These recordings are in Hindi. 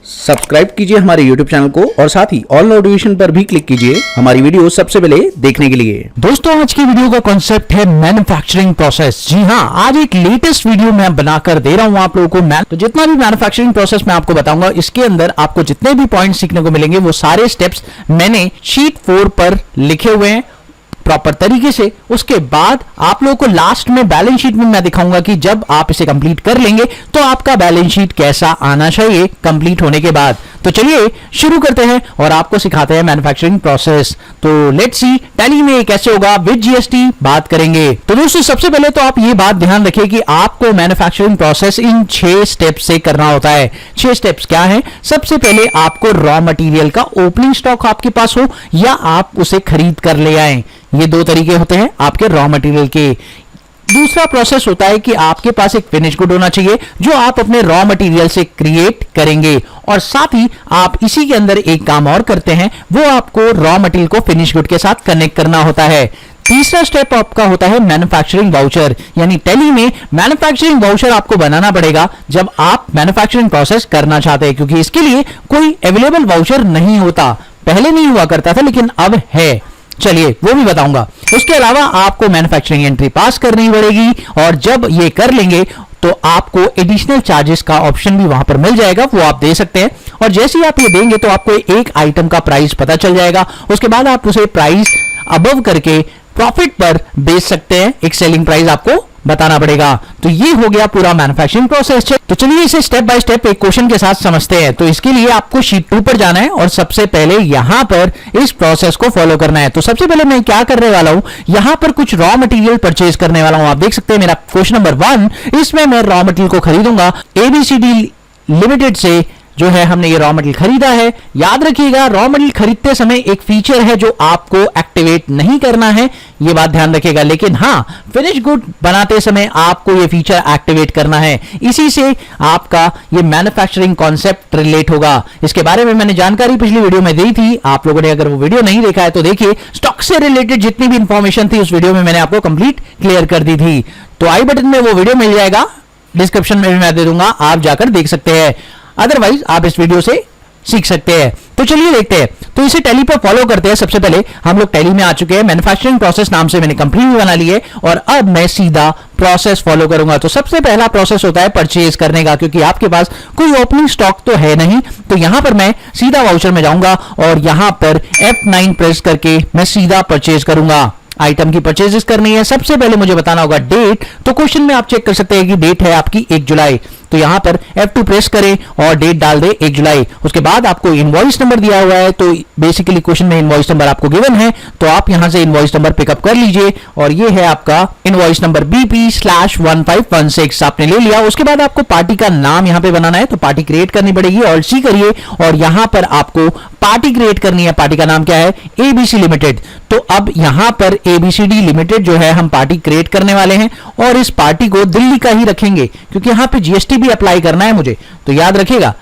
सब्सक्राइब कीजिए हमारे YouTube चैनल को और साथ ही ऑल नोटिफिकेशन पर भी क्लिक कीजिए हमारी वीडियो सबसे पहले देखने के लिए। दोस्तों आज की वीडियो का कॉन्सेप्ट है मैन्युफैक्चरिंग प्रोसेस। जी हाँ, आज एक लेटेस्ट वीडियो मैं बनाकर दे रहा हूं आप लोगों को। तो जितना भी मैन्युफैक्चरिंग प्रोसेस मैं आपको बताऊंगा, इसके अंदर आपको जितने भी पॉइंट सीखने को मिलेंगे वो सारे स्टेप्स मैंने शीट 4 पर लिखे हुए हैं प्रॉपर तरीके से। उसके बाद आप लोगों को लास्ट में बैलेंस शीट में मैं दिखाऊंगा कि जब आप इसे कंप्लीट कर लेंगे तो आपका बैलेंस शीट कैसा आना चाहिए कंप्लीट होने के बाद। तो चलिए शुरू करते हैं और आपको सिखाते हैं मैन्युफैक्चरिंग प्रोसेस। तो लेट्स सी टैली में कैसे होगा विद जीएसटी बात करेंगे। तो दोस्तों सबसे पहले तो आप ये बात ध्यान रखिए कि आपको मैन्युफैक्चरिंग प्रोसेस इन 6 स्टेप्स से करना होता है। 6 स्टेप्स क्या है? सबसे पहले आपको रॉ मटेरियल का ओपनिंग स्टॉक आपके पास हो या आप उसे खरीद कर ले आए। ये 2 तरीके होते हैं आपके रॉ मटेरियल के। दूसरा प्रोसेस होता है कि आपके पास एक फिनिश गुड होना चाहिए जो आप अपने रॉ मटेरियल से क्रिएट करेंगे, और साथ ही आप इसी के अंदर एक काम और करते हैं, वो आपको रॉ मटेरियल को फिनिश गुड के साथ कनेक्ट करना होता है। तीसरा स्टेप आपका होता है मैन्युफैक्चरिंग वाउचर, यानी टैली में मैन्युफैक्चरिंग वाउचर आपको बनाना पड़ेगा जब आप मैन्युफैक्चरिंग प्रोसेस करना चाहते हैं, क्योंकि इसके लिए कोई अवेलेबल वाउचर नहीं होता। पहले नहीं हुआ करता था लेकिन अब है, चलिए वो भी बताऊंगा। उसके अलावा आपको मैन्युफैक्चरिंग एंट्री पास करनी पड़ेगी, और जब ये कर लेंगे तो आपको एडिशनल चार्जेस का ऑप्शन भी वहां पर मिल जाएगा, वो आप दे सकते हैं। और जैसे ही आप ये देंगे तो आपको एक आइटम का प्राइस पता चल जाएगा। उसके बाद आप उसे प्राइस अबव करके प्रॉफिट पर बेच सकते हैं, एक सेलिंग प्राइस आपको बताना पड़ेगा। तो ये हो गया पूरा मैन्युफैक्चरिंग प्रोसेस। तो चलिए इसे स्टेप बाय स्टेप एक क्वेश्चन के साथ समझते हैं। तो इसके लिए आपको शीट 2 पर जाना है और सबसे पहले यहां पर इस प्रोसेस को फॉलो करना है। तो सबसे पहले मैं क्या करने वाला हूं, यहां पर कुछ रॉ मटेरियल परचेज करने वाला हूं। आप देख सकते हैं मेरा क्वेश्चन नंबर 1, इसमें मैं रॉ मटेरियल को खरीदूंगा एबीसीडी लिमिटेड से। जो है हमने ये रॉ मटेरियल खरीदा है। याद रखिएगा रॉ मटेरियल खरीदते समय एक फीचर है जो आपको एक्टिवेट नहीं करना है, ये बात ध्यान रखिएगा। लेकिन हाँ, फिनिश गुड बनाते समय आपको ये फीचर एक्टिवेट करना है। इसी से आपका ये मैन्युफैक्चरिंग कॉन्सेप्ट रिलेट होगा। इसके बारे में मैंने जानकारी पिछली वीडियो में दी थी। आप लोगों ने अगर वो वीडियो नहीं देखा है तो देखिए, स्टॉक से रिलेटेड जितनी भी इंफॉर्मेशन थी उस वीडियो में मैंने आपको कंप्लीट क्लियर कर दी थी। तो आई बटन में वो वीडियो मिल जाएगा, डिस्क्रिप्शन में भी मैं दे दूंगा, आप जाकर देख सकते हैं। अदरवाइज आप इस वीडियो से सीख सकते हैं। तो चलिए देखते हैं। तो इसे टैली पर फॉलो करते हैं। सबसे पहले हम लोग टैली में आ चुके हैं, मैन्युफैक्चरिंग प्रोसेस नाम से मैंने कंपनी भी बना ली है, और अब मैं सीधा प्रोसेस फॉलो करूंगा। तो सबसे पहला प्रोसेस होता है परचेज करने का, क्योंकि आपके पास कोई ओपनिंग स्टॉक तो है नहीं। तो यहां पर मैं सीधा वाउचर में जाऊंगा और यहां पर F9 प्रेस करके मैं सीधा परचेज करूंगा। आइटम की परचेजेस करनी है। सबसे पहले मुझे बताना होगा डेट। तो क्वेश्चन में आप चेक कर सकते हैं कि डेट है आपकी 1 जुलाई। तो यहां पर F2 प्रेस करें और डेट डाल दे 1 जुलाई। उसके बाद आपको इनवॉइस नंबर दिया हुआ है, तो बेसिकली क्वेश्चन में इनवॉइस नंबर आपको गिवन है, तो आप यहां से इनवॉइस नंबर पिकअप कर लीजिए, और ये है आपका इनवॉइस नंबर BP/1516 आपने ले लिया। उसके बाद आपको पार्टी का नाम यहां पे बनाना है, तो पार्टी क्रिएट करनी पड़ेगी, ऑल्ट सी करिए, और यहां पर आपको पार्टी क्रिएट करनी है। पार्टी का नाम क्या है? ABC limited. तो अब यहां पर एबीसीडी लिमिटेड जो है हम पार्टी क्रिएट करने वाले हैं, और इस पार्टी को दिल्ली का ही रखेंगे क्योंकि यहां पे जीएसटी भी अप्लाई करना है मुझे। तो याद रखिएगा,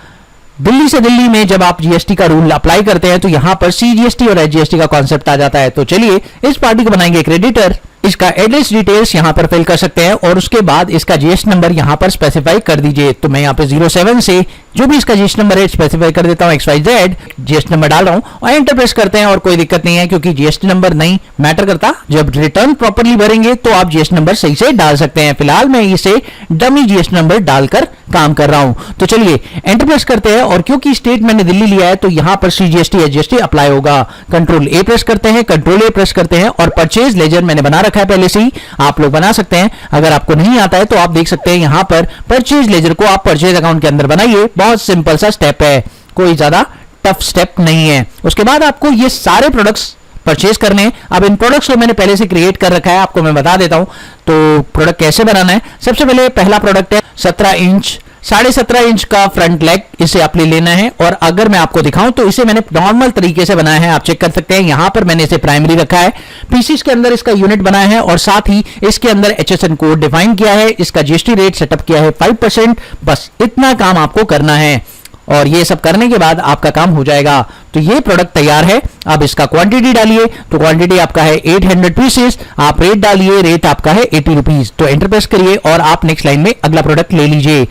दिल्ली से दिल्ली में जब आप जीएसटी का रूल अप्लाई करते हैं तो यहां पर सीजीएसटी और एचजीएसटी का कॉन्सेप्ट आ जाता है। तो चलिए इस पार्टी को बनाएंगे क्रेडिटर। इसका एड्रेस डिटेल्स यहां पर फिल कर सकते हैं, और उसके बाद इसका जीएसटी नंबर यहां पर स्पेसिफाई कर दीजिए। तो मैं यहां पे 07 से जो भी इसका जीएसटी नंबर है स्पेसिफाई कर देता हूं, XYZ जीएसटी नंबर डाल रहा हूं और एंटर प्रेस करते हैं, और कोई दिक्कत नहीं है क्योंकि जीएसटी नंबर नहीं मैटर करता। जब रिटर्न प्रॉपर्ली भरेंगे तो आप जीएसटी नंबर सही से डाल सकते हैं। फिलहाल मैं इसे डमी जीएसटी नंबर डालकर काम कर रहा हूं। तो चलिए एंटर प्रेस करते हैं, और क्योंकि स्टेट मैंने दिल्ली लिया है तो यहां पर सीजीएसटी एचजीएसटी अप्लाई होगा। कंट्रोल ए प्रेस करते हैं, कंट्रोल ए प्रेस करते हैं, और परचेज लेजर मैंने बना रखा है पहले से ही, आप लोग बना सकते हैं। अगर आपको नहीं आता है तो आप देख सकते हैं यहां पर परचेज लेजर को आप परचेज अकाउंट के अंदर बनाइए। बहुत सिंपल सा स्टेप है, कोई ज्यादा टफ स्टेप नहीं है। उसके बाद आपको ये सारे प्रोडक्ट्स परचेज करने हैं। अब इन प्रोडक्ट्स को मैंने पहले से क्रिएट कर रखा है, आपको मैं बता देता हूं। तो प्रोडक्ट कैसे बनाना है, सबसे पहले पहला प्रोडक्ट है 17 इंच 17.5 इंच का फ्रंट लेग, इसे आपने लेना है। और अगर मैं आपको दिखाऊं तो इसे मैंने नॉर्मल तरीके से बनाया है, आप चेक कर सकते हैं। यहां पर मैंने इसे प्राइमरी रखा है, पीसीस के अंदर इसका यूनिट बनाया है, और साथ ही इसके अंदर HSN कोड डिफाइन किया है, इसका जीएसटी रेट सेटअप किया है 5%। बस इतना काम आपको करना है, और ये सब करने के बाद आपका काम हो जाएगा। तो ये प्रोडक्ट तैयार है। अब इसका क्वांटिटी डालिए, तो क्वांटिटी आपका है 800 पीसेस। आप रेट डालिए, रेट आपका है 80 रुपीज। तो एंटर प्रेस करिए और आप नेक्स्ट लाइन में अगला प्रोडक्ट ले लीजिए।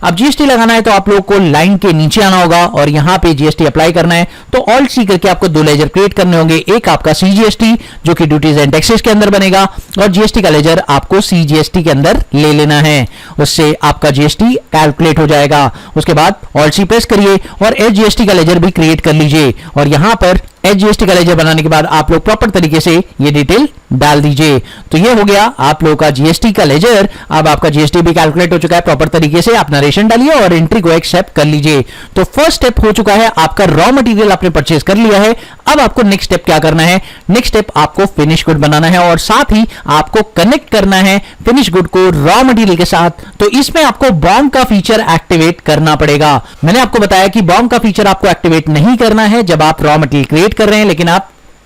अब जीएसटी लगाना है तो आप लोग को लाइन के नीचे आना होगा और यहां पे जीएसटी अप्लाई करना है। तो ऑल्ट सी करके आपको दो लेजर क्रिएट करने होंगे, एक आपका सीजीएसटी जो कि ड्यूटीज एंड टैक्सेस के अंदर बनेगा और जीएसटी का लेजर आपको सीजीएसटी के अंदर ले लेना है, उससे आपका जीएसटी कैलकुलेट हो जाएगा। उसके बाद ऑल्ट सी प्रेस करिए और एचजीएसटी का लेजर भी क्रिएट कर लीजिए और यहां पर एचजीएसटी का लेजर बनाने के बाद आप लोग प्रॉपर तरीके से ये डिटेल डाल दीजिए। तो ये हो गया आप लोगों का जीएसटी का लेजर। अब आपका जीएसटी भी कैलकुलेट हो चुका है प्रॉपर तरीके से, आप नरेशन डालिए और एंट्री को एक्सेप्ट कर लीजिए। तो फर्स्ट स्टेप हो चुका है, आपका रॉ मटेरियल आपने परचेज कर लिया है। अब आपको नेक्स्ट स्टेप क्या करना है, नेक्स्ट स्टेप आपको फिनिश गुड बनाना है और साथ ही आपको कनेक्ट करना है फिनिश गुड को रॉ मटेरियल के साथ। तो इसमें आपको बॉम्ब का फीचर एक्टिवेट करना पड़ेगा। मैंने आपको बताया कि बॉम्ब का फीचर आपको एक्टिवेट नहीं करना है जब आप रॉ मटेरियल क्रिएट कर रहे हैं, लेकिन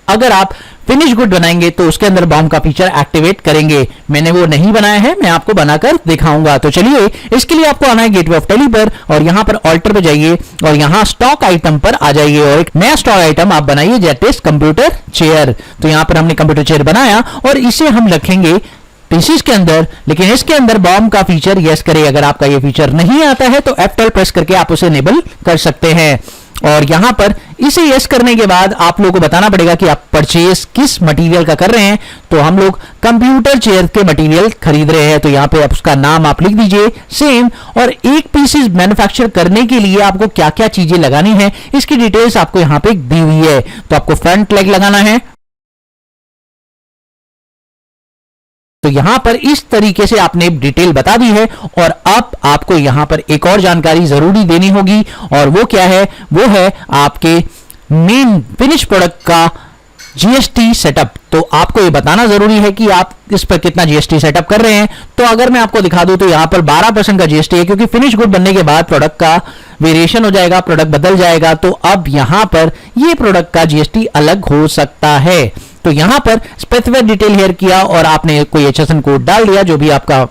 अगर आप फिनिश गुड बनाएंगे तो उसके अंदर बॉम्ब का फीचर एक्टिवेट करेंगे। मैंने वो नहीं बनाया है, मैं आपको बनाकर दिखाऊंगा। तो चलिए, इसके लिए आपको आना है गेटवे ऑफ टेली पर और यहां पर ऑल्टर पे जाइए और यहां स्टॉक आइटम पर आ जाइए और एक नया स्टॉक आइटम आप बनाइए, दैट इज कंप्यूटर चेयर। तो यहां पर हमने कंप्यूटर चेयर बनाया और इसे हम रखेंगे पीसीस के अंदर, लेकिन इसके अंदर बॉम्ब का फीचर यस करें। अगर आपका ये फीचर नहीं आता है तो F12 प्रेस करके आप उसे इनेबल कर सकते हैं और यहां पर इसे यस करने के बाद आप लोगों को बताना पड़ेगा कि आप परचेज किस मटेरियल का कर रहे हैं। तो हम लोग कंप्यूटर चेयर के मटेरियल खरीद रहे हैं, तो यहां पे आप उसका नाम आप लिख दीजिए सेम, और एक पीसीस मैन्युफैक्चर करने के लिए आपको क्या क्या चीजें लगानी है इसकी डिटेल्स आपको यहां पे दी हुई है। तो आपको फ्रंट लेग लगाना है, तो यहां पर इस तरीके से आपने डिटेल बता दी है और अब आपको यहां पर एक और जानकारी जरूरी देनी होगी और वो क्या है, वो है आपके मेन फिनिश प्रोडक्ट का जीएसटी सेटअप। तो आपको ये बताना जरूरी है कि आप इस पर कितना जीएसटी सेटअप कर रहे हैं। तो अगर मैं आपको दिखा दूं तो यहां पर 12% का जीएसटी है, क्योंकि फिनिश गुड बनने के बाद प्रोडक्ट का वेरिएशन हो जाएगा, प्रोडक्ट बदल जाएगा। तो अब यहां पर ये प्रोडक्ट का जीएसटी अलग हो सकता है। तो यहां पर स्पेसिफाइड डिटेल हेयर किया और आपने कोई एचएसएन कोड डाल दिया जो भी आपका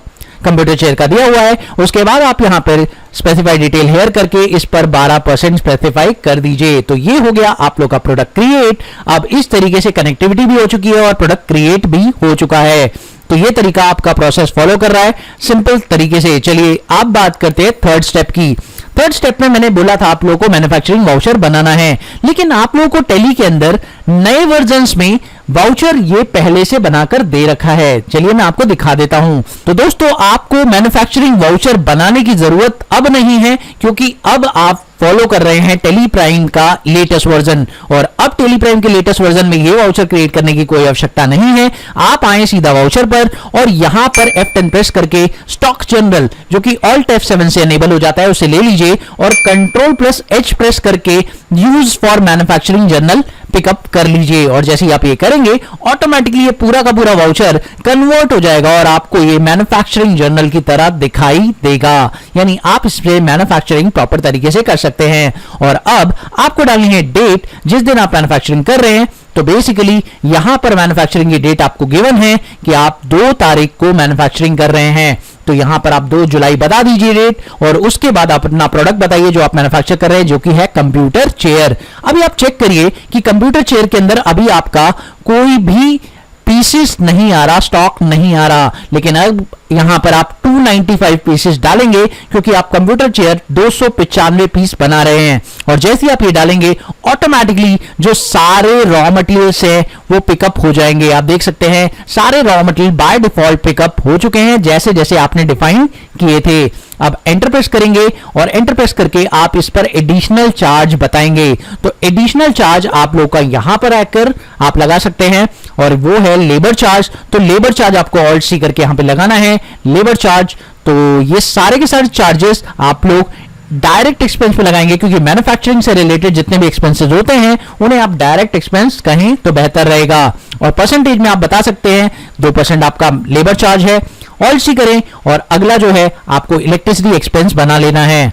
कंप्यूटर चेयर का दिया हुआ है। उसके बाद आप यहां पर स्पेसिफाइड डिटेल हेयर करके इस पर 12% स्पेसिफाई कर दीजिए। तो ये हो गया आप लोग का प्रोडक्ट क्रिएट। अब इस तरीके से कनेक्टिविटी भी हो चुकी है और प्रोडक्ट क्रिएट भी हो चुका है। तो ये तरीका आपका प्रोसेस फॉलो कर रहा है सिंपल तरीके से। चलिए आप बात करते हैं थर्ड स्टेप की। थर्ड स्टेप में मैंने बोला था आप लोगों को मैन्युफैक्चरिंग वाउचर बनाना है, लेकिन आप लोगों को टेली के अंदर नए वर्जन्स में वाउचर ये पहले से बनाकर दे रखा है। चलिए मैं आपको दिखा देता हूं। तो दोस्तों, आपको मैन्युफैक्चरिंग वाउचर बनाने की जरूरत अब नहीं है, क्योंकि अब आप फॉलो कर रहे हैं टेली प्राइम का लेटेस्ट वर्जन और अब टेली प्राइम के लेटेस्ट वर्जन में ये वाउचर क्रिएट करने की कोई आवश्यकता नहीं है। आप आए सीधा वाउचर पर और यहां पर F10 प्रेस करके स्टॉक जनरल जो कि ऑल्ट F7 से एनेबल हो जाता है उसे ले लीजिए और Ctrl+H प्रेस करके use for manufacturing journal pickup कर लीजिए। और जैसे ही आप ये करेंगे ऑटोमेटिकली ये पूरा का पूरा वाउचर कन्वर्ट हो जाएगा और आपको ये मैन्युफैक्चरिंग जर्नल की तरह दिखाई देगा, यानी आप इससे मैन्युफैक्चरिंग प्रॉपर तरीके से कर सकते हैं। और अब आपको डालनी है डेट जिस दिन आप मैन्युफैक्चरिंग कर रहे हैं। तो बेसिकली यहां पर मैन्युफैक्चरिंग की डेट आपको गिवन है कि आप 2 तारीख को मैन्युफैक्चरिंग कर रहे हैं। तो यहां पर आप 2 जुलाई बता दीजिए डेट और उसके बाद आप अपना प्रोडक्ट बताइए जो आप मैन्युफैक्चर कर रहे हैं, जो कि है कंप्यूटर चेयर। अभी आप चेक करिए कि कंप्यूटर चेयर के अंदर अभी आपका कोई भी पीसेस नहीं आ रहा, स्टॉक नहीं आ रहा, लेकिन अब यहां पर आप 295 पीसेस डालेंगे क्योंकि आप कंप्यूटर चेयर 295 पीस बना रहे हैं। और जैसे ही आप ये डालेंगे ऑटोमेटिकली जो सारे रॉ मटेरियल्स हैं वो पिकअप हो जाएंगे। आप देख सकते हैं सारे raw material by default pickup हो चुके हैं जैसे जैसे आपने डिफाइन किए थे। अब एंटर प्रेस करेंगे और एंटर प्रेस करके आप इस पर एडिशनल चार्ज बताएंगे। तो एडिशनल चार्ज आप लोग का यहां पर आकर आप लगा सकते हैं और वो है लेबर चार्ज। तो लेबर चार्ज आपको ऑल्ट सी करके यहां पे लगाना है, लेबर चार्ज। तो ये सारे के सारे चार्जेस आप लोग डायरेक्ट एक्सपेंस पे लगाएंगे, क्योंकि मैन्युफैक्चरिंग से रिलेटेड जितने भी एक्सपेंसेस होते हैं उन्हें आप डायरेक्ट एक्सपेंस कहें तो बेहतर रहेगा। और परसेंटेज में आप बता सकते हैं 2% आपका लेबर चार्ज है। ऑल्ट सी करें और अगला जो है आपको इलेक्ट्रिसिटी एक्सपेंस बना लेना है।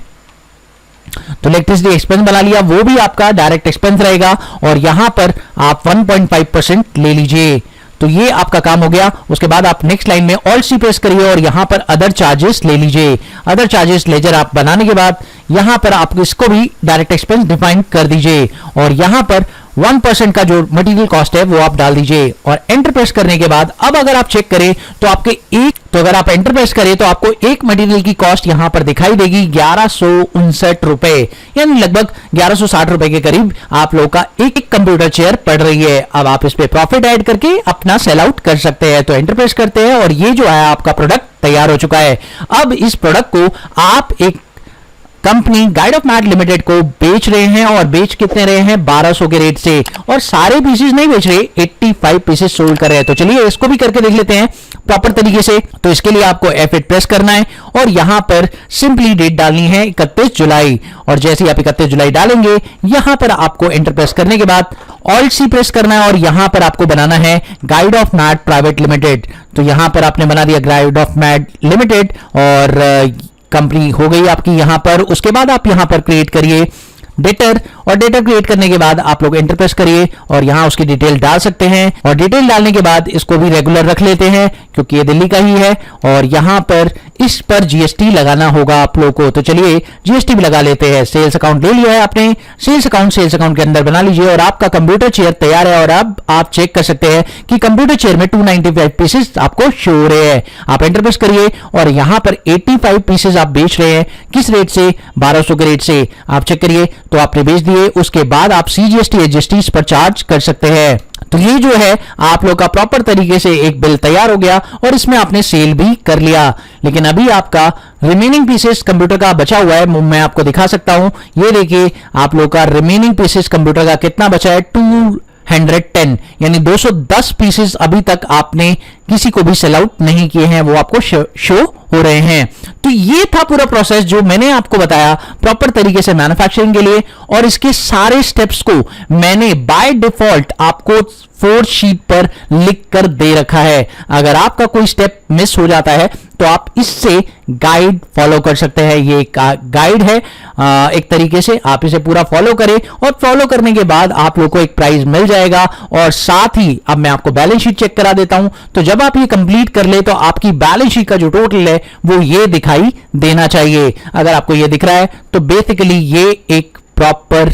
तो इलेक्ट्रिसिटी एक्सपेंस बना लिया, वो भी आपका डायरेक्ट एक्सपेंस रहेगा और यहां पर आप 1.5% ले लीजिए। तो ये आपका काम हो गया। उसके बाद आप नेक्स्ट लाइन में ऑल्ट सी प्रेस करिए और यहां पर अदर चार्जेस ले लीजिए। अदर चार्जेस लेजर आप बनाने के बाद यहां पर आप इसको भी डायरेक्ट एक्सपेंस डिफाइन कर दीजिए और यहां पर 1% का जो मटेरियल कॉस्ट है वो आप डाल दीजिए और एंटर प्रेस करने के बाद अब अगर आप चेक करें तो अगर आप एंटर प्रेस करें तो आपको एक मटेरियल की कॉस्ट यहां पर दिखाई देगी 1159 रुपए, यानी लगभग 1160 रुपए के करीब आप लोगों का एक कंप्यूटर चेयर पड़ रही है। अब आप इस पे प्रॉफिट ऐड करके अपना सेल आउट कर सकते हैं। तो एंटर प्रेस करते हैं और ये जो है आपका प्रोडक्ट तैयार हो चुका है। अब इस प्रोडक्ट को आप एक company guide of mat limited को बेच रहे हैं और बेच कितने रहे हैं 1200 के रेट से, और सारे पीसेस नहीं बेच रहे, 85 पीसेस सोल्ड कर रहे हैं। तो चलिए इसको भी करके देख लेते हैं प्रॉपर तरीके से। तो इसके लिए आपको F8 प्रेस करना है और यहां पर सिंपली डेट डालनी है 31 जुलाई, और जैसे ही आप 31 जुलाई डालेंगे यहां पर आपको एंटर प्रेस करने के बाद ऑल्ट सी प्रेस करना है और यहां पर आपको बनाना है guide of mat private limited. तो यहां पर आपने बना दिया गाइड ऑफ मैट लिमिटेड और कंपनी हो गई आपकी यहां पर। उसके बाद आप यहां पर क्रिएट करिए डेटर, और डेटा क्रिएट करने के बाद आप लोग एंटर प्रेस करिए और यहां उसकी डिटेल डाल सकते हैं, और डिटेल डालने के बाद इसको भी रेगुलर रख लेते हैं क्योंकि ये दिल्ली का ही है, और यहां पर इस पर जीएसटी लगाना होगा आप लोगों को। तो चलिए जीएसटी भी लगा लेते हैं। सेल्स अकाउंट ले लिया है आपने, सेल्स अकाउंट के अंदर बना लीजिए और आपका कंप्यूटर चेयर तैयार है। और अब आप चेक कर सकते हैं कि कंप्यूटर चेयर में 295 पीसेस आपको शो हो रहे हैं। आप एंटर प्रेस करिए और यहां पर 85 पीसेस आप बेच रहे हैं, किस रेट से 1200 के रेट से। आप चेक करिए तो आपने बेच दिए। उसके बाद आप सीजीएसटी एसजीएसटी इस पर चार्ज कर सकते हैं। तो ये जो है आप लोग का प्रॉपर तरीके से एक बिल तैयार हो गया और इसमें आपने सेल भी कर लिया। लेकिन अभी आपका रिमेनिंग पीसेस कंप्यूटर का बचा हुआ है, मैं आपको दिखा सकता हूं। ये देखिए आप लोग का रिमेनिंग पीसेस कंप्यूटर का कितना बचा है, 210, यानी 210 पीसेस अभी तक आपने किसी को भी सेल आउट नहीं किए हैं, वो आपको शो हो रहे हैं। तो ये था पूरा प्रोसेस जो मैंने आपको बताया प्रॉपर तरीके से मैन्युफैक्चरिंग के लिए, और इसके सारे स्टेप्स को मैंने बाय डिफॉल्ट आपको 4 शीट पर लिख कर दे रखा है। अगर आपका कोई स्टेप मिस हो जाता है तो आप इससे गाइड फॉलो कर सकते हैं। ये एक गाइड है, एक तरीके से आप इसे पूरा फॉलो करें और फॉलो करने के बाद आप लोग को एक प्राइज मिल जाएगा। और साथ ही अब मैं आपको बैलेंस शीट चेक करा देता हूं। तो जब आप ये कंप्लीट कर ले तो आपकी बैलेंस शीट का जो टोटल है वो ये दिखाई देना चाहिए। अगर आपको ये दिख रहा है तो बेसिकली ये एक प्रॉपर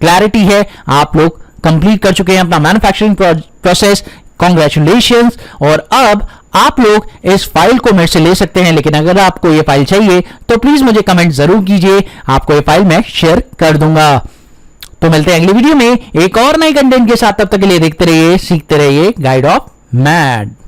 क्लैरिटी है, आप लोग कंप्लीट कर चुके हैं अपना मैन्युफैक्चरिंग प्रोसेस। कॉन्ग्रेचुलेशंस। और अब आप लोग इस फाइल को मेरे से ले सकते हैं, लेकिन अगर आपको ये फाइल चाहिए तो प्लीज मुझे कमेंट जरूर कीजिए, आपको ये फाइल मैं शेयर कर दूंगा। तो मिलते हैं अगली वीडियो में एक और नए कंटेंट के साथ। तब तक के लिए देखते रहिए, सीखते रहिए गाइड ऑफ मैट।